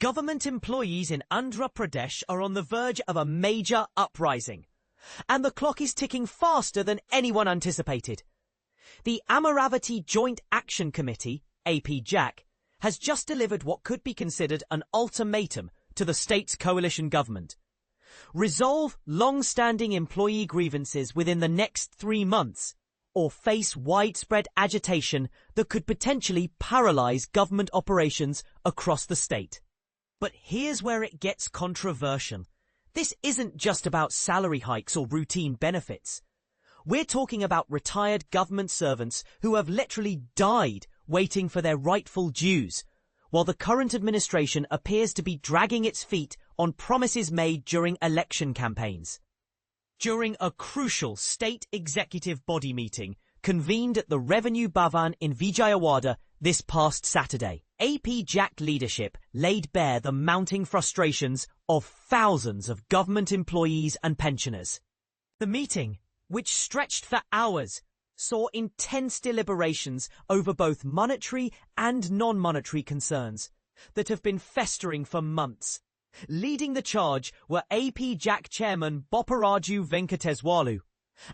Government employees in Andhra Pradesh are on the verge of a major uprising, and the clock is ticking faster than anyone anticipated. The Amaravati Joint Action Committee, AP JAC, has just delivered what could be considered an ultimatum to the state's coalition government. Resolve long-standing employee grievances within the next 3 months, or face widespread agitation that could potentially paralyze government operations across the state. But here's where it gets controversial. This isn't just about salary hikes or routine benefits. We're talking about retired government servants who have literally died waiting for their rightful dues, while the current administration appears to be dragging its feet on promises made during election campaigns. During a crucial state executive body meeting convened at the Revenue Bhavan in Vijayawada this past Saturday, AP JAC leadership laid bare the mounting frustrations of thousands of government employees and pensioners. The meeting, which stretched for hours, saw intense deliberations over both monetary and non-monetary concerns that have been festering for months. Leading the charge were AP JAC Chairman Bopparaju Venkateswalu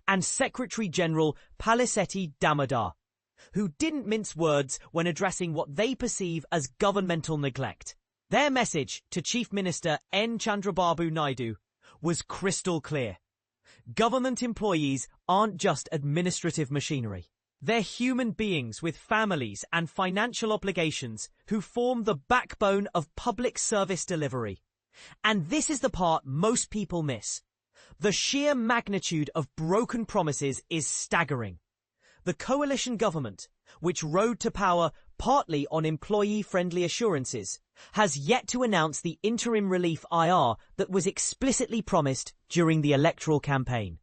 and Secretary General Palisetti Damodar, who didn't mince words when addressing what they perceive as governmental neglect. Their message to Chief Minister N. Chandrababu Naidu was crystal clear. Government employees aren't just administrative machinery. They're human beings with families and financial obligations who form the backbone of public service delivery. And this is the part most people miss. The sheer magnitude of broken promises is staggering. The coalition government, which rode to power partly on employee-friendly assurances, has yet to announce the interim relief IR that was explicitly promised during the electoral campaign.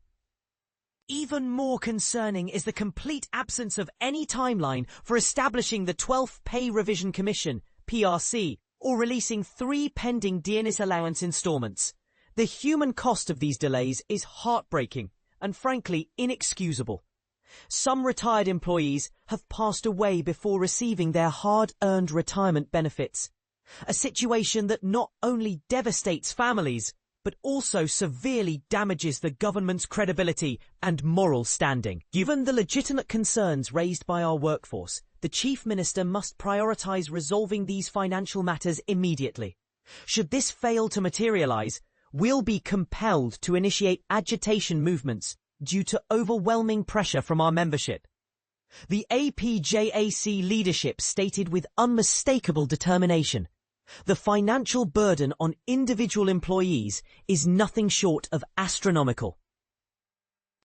Even more concerning is the complete absence of any timeline for establishing the 12th Pay Revision Commission, PRC, or releasing 3 pending Dearness Allowance instalments. The human cost of these delays is heartbreaking and frankly inexcusable. Some retired employees have passed away before receiving their hard-earned retirement benefits, a situation that not only devastates families, but also severely damages the government's credibility and moral standing. Given the legitimate concerns raised by our workforce, the Chief Minister must prioritise resolving these financial matters immediately. Should this fail to materialise, we'll be compelled to initiate agitation movements due to overwhelming pressure from our membership. The AP JAC leadership stated with unmistakable determination, the financial burden on individual employees is nothing short of astronomical.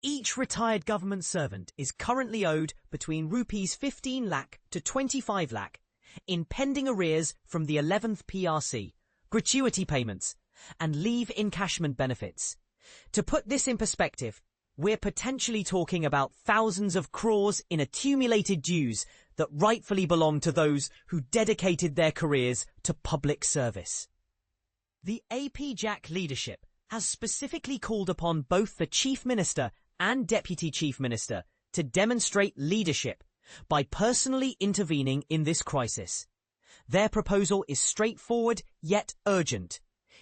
Each retired government servant is currently owed between rupees 15 lakh to 25 lakh in pending arrears from the 11th PRC, gratuity payments, and leave encashment benefits. To put this in perspective, we're potentially talking about thousands of crores in accumulated dues that rightfully belong to those who dedicated their careers to public service. The AP JAC leadership has specifically called upon both the Chief Minister and Deputy Chief Minister to demonstrate leadership by personally intervening in this crisis. Their proposal is straightforward yet urgent.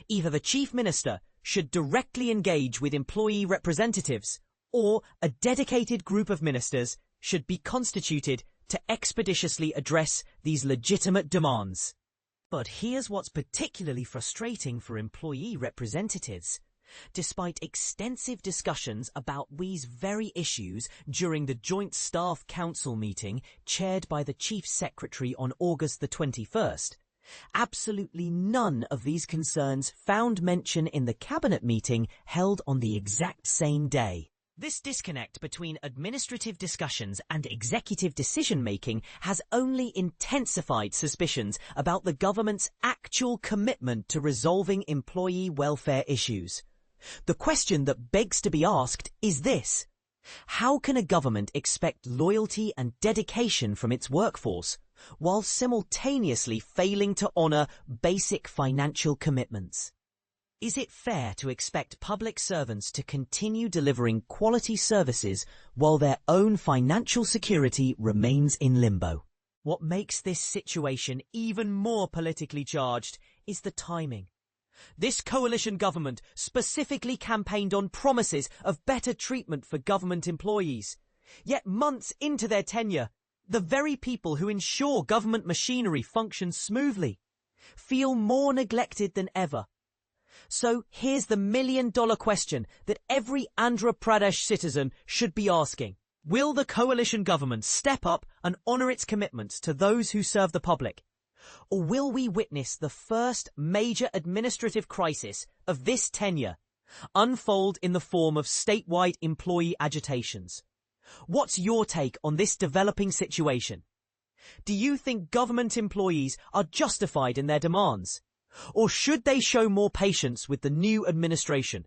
Either the Chief Minister should directly engage with employee representatives, or a dedicated group of ministers should be constituted to expeditiously address these legitimate demands. But here's what's particularly frustrating for employee representatives. Despite extensive discussions about these very issues during the Joint Staff Council meeting chaired by the Chief Secretary on August the 21st, absolutely none of these concerns found mention in the Cabinet meeting held on the exact same day. This disconnect between administrative discussions and executive decision-making has only intensified suspicions about the government's actual commitment to resolving employee welfare issues. The question that begs to be asked is this: how can a government expect loyalty and dedication from its workforce while simultaneously failing to honour basic financial commitments? Is it fair to expect public servants to continue delivering quality services while their own financial security remains in limbo? What makes this situation even more politically charged is the timing. This coalition government specifically campaigned on promises of better treatment for government employees. Yet months into their tenure, the very people who ensure government machinery functions smoothly feel more neglected than ever. So here's the million-dollar question that every Andhra Pradesh citizen should be asking. Will the coalition government step up and honour its commitments to those who serve the public? Or will we witness the first major administrative crisis of this tenure unfold in the form of statewide employee agitations? What's your take on this developing situation? Do you think government employees are justified in their demands? Or should they show more patience with the new administration?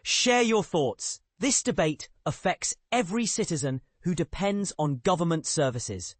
Share your thoughts. This debate affects every citizen who depends on government services.